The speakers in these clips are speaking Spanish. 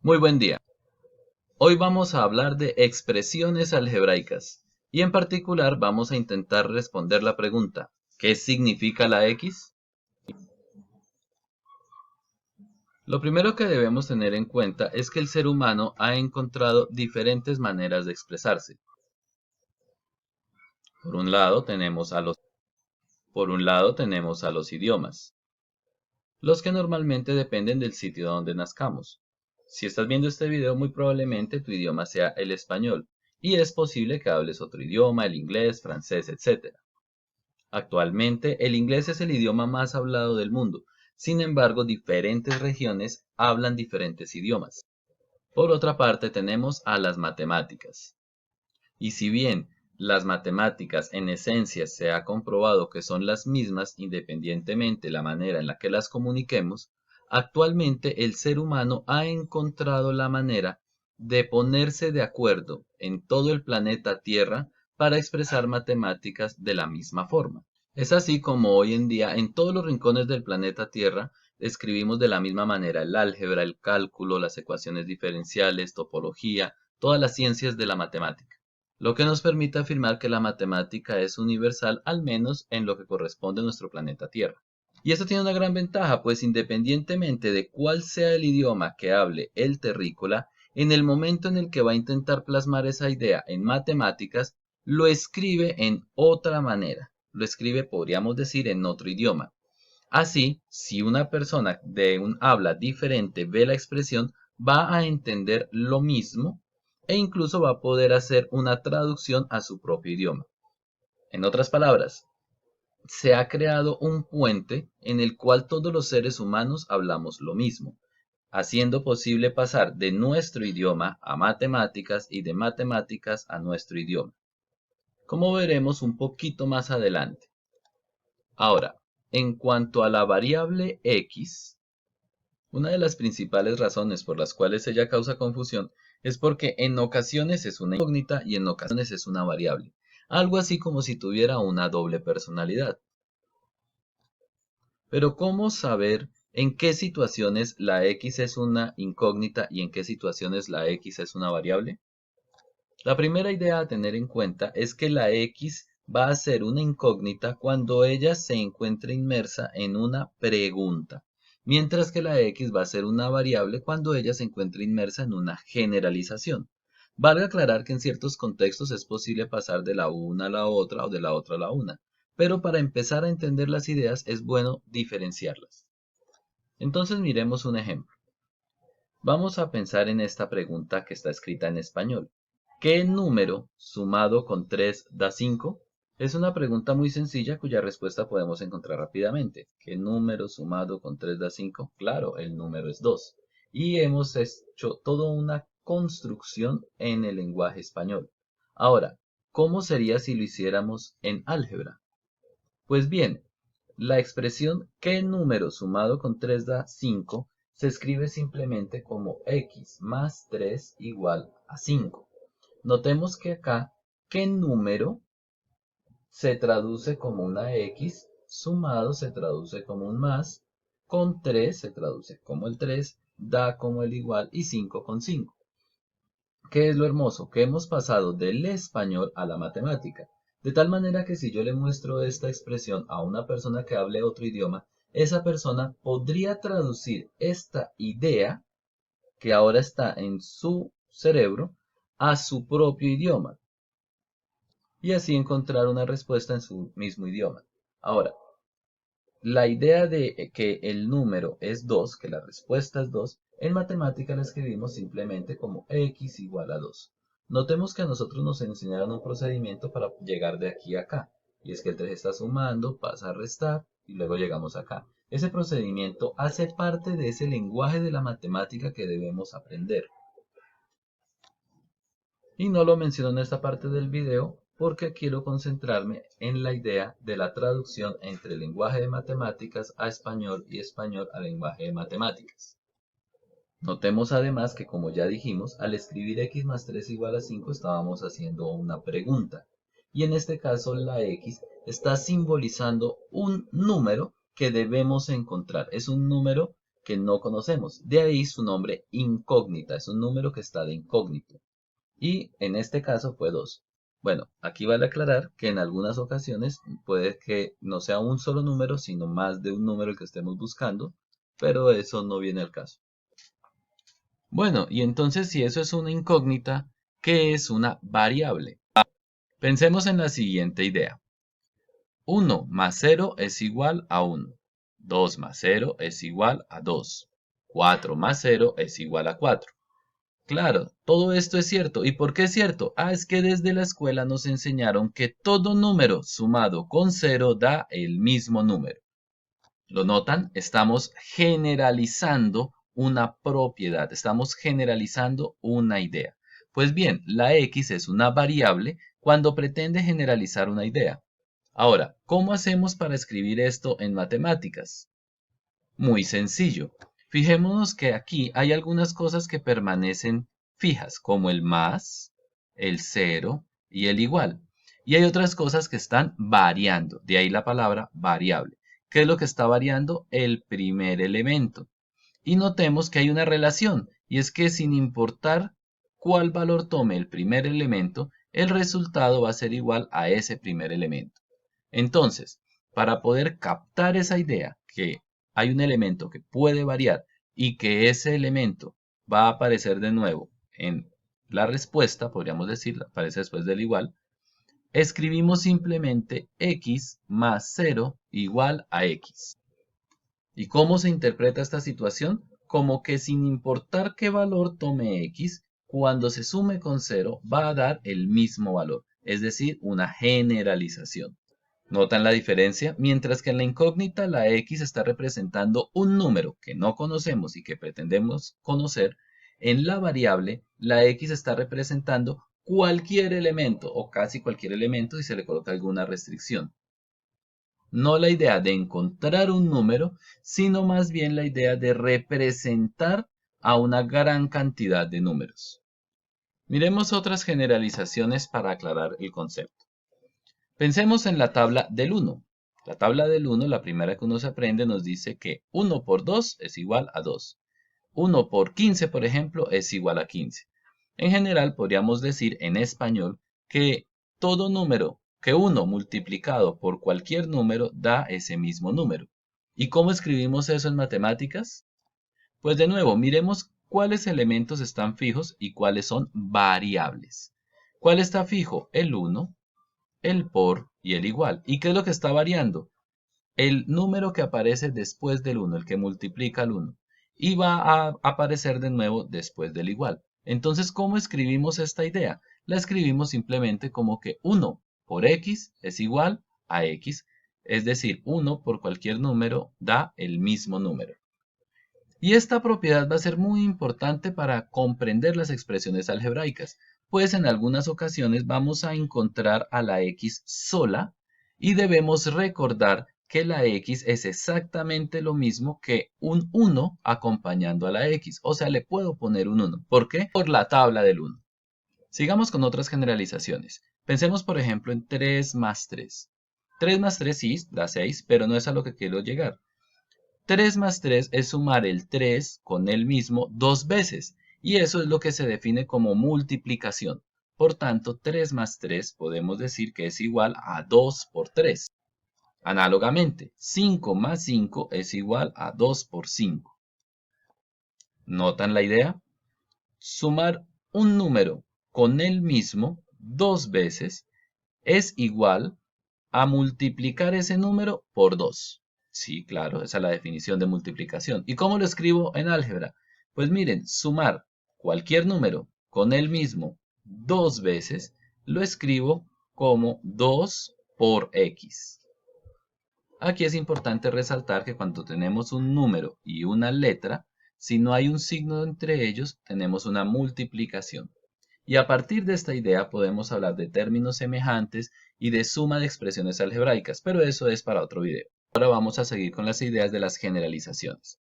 Muy buen día. Hoy vamos a hablar de expresiones algebraicas y en particular vamos a intentar responder la pregunta ¿qué significa la X? Lo primero que debemos tener en cuenta es que el ser humano ha encontrado diferentes maneras de expresarse. Por un lado tenemos a los idiomas, los que normalmente dependen del sitio donde nazcamos. Si estás viendo este video, muy probablemente tu idioma sea el español, y es posible que hables otro idioma, el inglés, francés, etc. Actualmente, el inglés es el idioma más hablado del mundo. Sin embargo, diferentes regiones hablan diferentes idiomas. Por otra parte, tenemos a las matemáticas. Y si bien las matemáticas en esencia se ha comprobado que son las mismas independientemente de la manera en la que las comuniquemos, actualmente el ser humano ha encontrado la manera de ponerse de acuerdo en todo el planeta Tierra para expresar matemáticas de la misma forma. Es así como hoy en día en todos los rincones del planeta Tierra escribimos de la misma manera el álgebra, el cálculo, las ecuaciones diferenciales, topología, todas las ciencias de la matemática, lo que nos permite afirmar que la matemática es universal, al menos en lo que corresponde a nuestro planeta Tierra. Y esto tiene una gran ventaja, pues independientemente de cuál sea el idioma que hable el terrícola, en el momento en el que va a intentar plasmar esa idea en matemáticas, lo escribe en otra manera. Lo escribe, podríamos decir, en otro idioma. Así, si una persona de un habla diferente ve la expresión, va a entender lo mismo e incluso va a poder hacer una traducción a su propio idioma. En otras palabras, se ha creado un puente en el cual todos los seres humanos hablamos lo mismo, haciendo posible pasar de nuestro idioma a matemáticas y de matemáticas a nuestro idioma, como veremos un poquito más adelante. Ahora, en cuanto a la variable x, una de las principales razones por las cuales ella causa confusión es porque en ocasiones es una incógnita y en ocasiones es una variable, algo así como si tuviera una doble personalidad. Pero ¿cómo saber en qué situaciones la x es una incógnita y en qué situaciones la x es una variable? La primera idea a tener en cuenta es que la x va a ser una incógnita cuando ella se encuentre inmersa en una pregunta, mientras que la x va a ser una variable cuando ella se encuentre inmersa en una generalización. Valga aclarar que en ciertos contextos es posible pasar de la una a la otra o de la otra a la una, pero para empezar a entender las ideas es bueno diferenciarlas. Entonces miremos un ejemplo. Vamos a pensar en esta pregunta que está escrita en español. ¿Qué número sumado con 3 da 5? Es una pregunta muy sencilla cuya respuesta podemos encontrar rápidamente. ¿Qué número sumado con 3 da 5? Claro, el número es 2. Y hemos hecho toda una construcción en el lenguaje español. Ahora, ¿cómo sería si lo hiciéramos en álgebra? Pues bien, la expresión ¿qué número sumado con 3 da 5? Se escribe simplemente como x más 3 igual a 5. Notemos que acá, ¿qué número se traduce como una x? Sumado se traduce como un más, con 3 se traduce como el 3, da como el igual y 5 con 5. ¿Qué es lo hermoso? Que hemos pasado del español a la matemática. De tal manera que si yo le muestro esta expresión a una persona que hable otro idioma, esa persona podría traducir esta idea que ahora está en su cerebro a su propio idioma y así encontrar una respuesta en su mismo idioma. Ahora, la idea de que el número es 2, que la respuesta es 2, en matemática la escribimos simplemente como x igual a 2. Notemos que a nosotros nos enseñaron un procedimiento para llegar de aquí a acá. Y es que el 3 está sumando, pasa a restar y luego llegamos acá. Ese procedimiento hace parte de ese lenguaje de la matemática que debemos aprender. Y no lo menciono en esta parte del video porque quiero concentrarme en la idea de la traducción entre el lenguaje de matemáticas a español y español al lenguaje de matemáticas. Notemos además que, como ya dijimos, al escribir x más 3 igual a 5 estábamos haciendo una pregunta. Y en este caso la x está simbolizando un número que debemos encontrar. Es un número que no conocemos. De ahí su nombre incógnita, es un número que está de incógnito. Y en este caso fue 2. Bueno, aquí vale aclarar que en algunas ocasiones puede que no sea un solo número, sino más de un número el que estemos buscando, pero eso no viene al caso. Bueno, y entonces si eso es una incógnita, ¿qué es una variable? Pensemos en la siguiente idea. 1 más 0 es igual a 1. 2 más 0 es igual a 2. 4 más 0 es igual a 4. Claro, todo esto es cierto. ¿Y por qué es cierto? Es que desde la escuela nos enseñaron que todo número sumado con 0 da el mismo número. ¿Lo notan? Estamos generalizando una propiedad, estamos generalizando una idea. Pues bien, la x es una variable cuando pretende generalizar una idea. Ahora, ¿cómo hacemos para escribir esto en matemáticas? Muy sencillo. Fijémonos que aquí hay algunas cosas que permanecen fijas, como el más, el cero y el igual. Y hay otras cosas que están variando, de ahí la palabra variable. ¿Qué es lo que está variando? El primer elemento. Y notemos que hay una relación, y es que sin importar cuál valor tome el primer elemento, el resultado va a ser igual a ese primer elemento. Entonces, para poder captar esa idea que hay un elemento que puede variar y que ese elemento va a aparecer de nuevo en la respuesta, podríamos decir, aparece después del igual, escribimos simplemente x más 0 igual a x. ¿Y cómo se interpreta esta situación? Como que sin importar qué valor tome x, cuando se sume con 0 va a dar el mismo valor, es decir, una generalización. ¿Notan la diferencia? Mientras que en la incógnita la x está representando un número que no conocemos y que pretendemos conocer, en la variable la x está representando cualquier elemento o casi cualquier elemento si se le coloca alguna restricción. No la idea de encontrar un número, sino más bien la idea de representar a una gran cantidad de números. Miremos otras generalizaciones para aclarar el concepto. Pensemos en la tabla del 1. La tabla del 1, la primera que uno se aprende, nos dice que 1 por 2 es igual a 2. 1 por 15, por ejemplo, es igual a 15. En general, podríamos decir en español que todo número que 1 multiplicado por cualquier número da ese mismo número. ¿Y cómo escribimos eso en matemáticas? Pues de nuevo, miremos cuáles elementos están fijos y cuáles son variables. ¿Cuál está fijo? El 1, el por y el igual. ¿Y qué es lo que está variando? El número que aparece después del 1, el que multiplica al 1. Y va a aparecer de nuevo después del igual. Entonces, ¿cómo escribimos esta idea? La escribimos simplemente como que 1 por x es igual a x. Es decir, 1 por cualquier número da el mismo número. Y esta propiedad va a ser muy importante para comprender las expresiones algebraicas, pues en algunas ocasiones vamos a encontrar a la x sola y debemos recordar que la x es exactamente lo mismo que un 1 acompañando a la x, o sea, le puedo poner un 1. ¿Por qué? Por la tabla del 1. Sigamos con otras generalizaciones. Pensemos, por ejemplo, en 3 más 3. 3 más 3 sí, da 6, pero no es a lo que quiero llegar. 3 más 3 es sumar el 3 con el mismo dos veces, y eso es lo que se define como multiplicación. Por tanto, 3 más 3 podemos decir que es igual a 2 por 3. Análogamente, 5 más 5 es igual a 2 por 5. ¿Notan la idea? Sumar un número con el mismo dos veces es igual a multiplicar ese número por 2. Sí, claro, esa es la definición de multiplicación. ¿Y cómo lo escribo en álgebra? Pues miren, sumar cualquier número con el mismo dos veces, lo escribo como 2 por x. Aquí es importante resaltar que cuando tenemos un número y una letra, si no hay un signo entre ellos, tenemos una multiplicación. Y a partir de esta idea podemos hablar de términos semejantes y de suma de expresiones algebraicas, pero eso es para otro video. Ahora vamos a seguir con las ideas de las generalizaciones.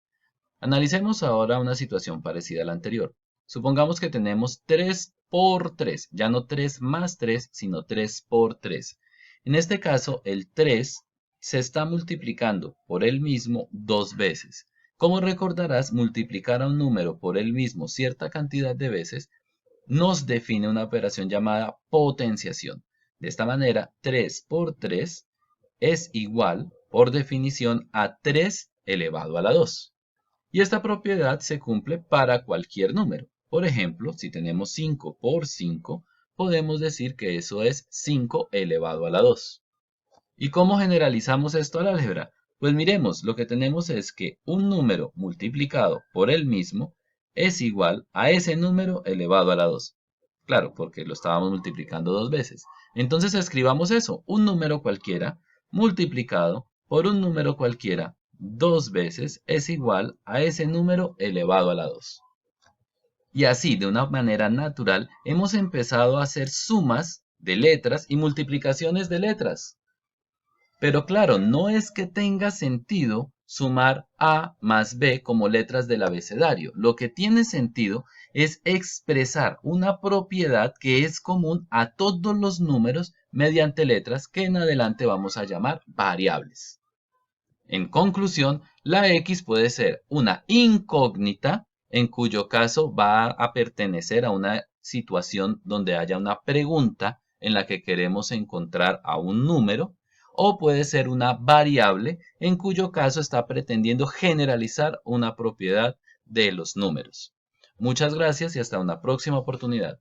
Analicemos ahora una situación parecida a la anterior. Supongamos que tenemos 3 por 3, ya no 3 más 3, sino 3 por 3. En este caso, el 3 se está multiplicando por él mismo dos veces. Como recordarás, multiplicar a un número por él mismo cierta cantidad de veces nos define una operación llamada potenciación. De esta manera, 3 por 3 es igual, por definición, a 3 elevado a la 2. Y esta propiedad se cumple para cualquier número. Por ejemplo, si tenemos 5 por 5, podemos decir que eso es 5 elevado a la 2. ¿Y cómo generalizamos esto al álgebra? Pues miremos, lo que tenemos es que un número multiplicado por él mismo es igual a ese número elevado a la 2. Claro, porque lo estábamos multiplicando dos veces. Entonces escribamos eso, un número cualquiera multiplicado por un número cualquiera dos veces es igual a ese número elevado a la 2. Y así, de una manera natural, hemos empezado a hacer sumas de letras y multiplicaciones de letras. Pero claro, no es que tenga sentido sumar A más B como letras del abecedario. Lo que tiene sentido es expresar una propiedad que es común a todos los números mediante letras que en adelante vamos a llamar variables. En conclusión, la X puede ser una incógnita, en cuyo caso va a pertenecer a una situación donde haya una pregunta en la que queremos encontrar a un número, o puede ser una variable, en cuyo caso está pretendiendo generalizar una propiedad de los números. Muchas gracias y hasta una próxima oportunidad.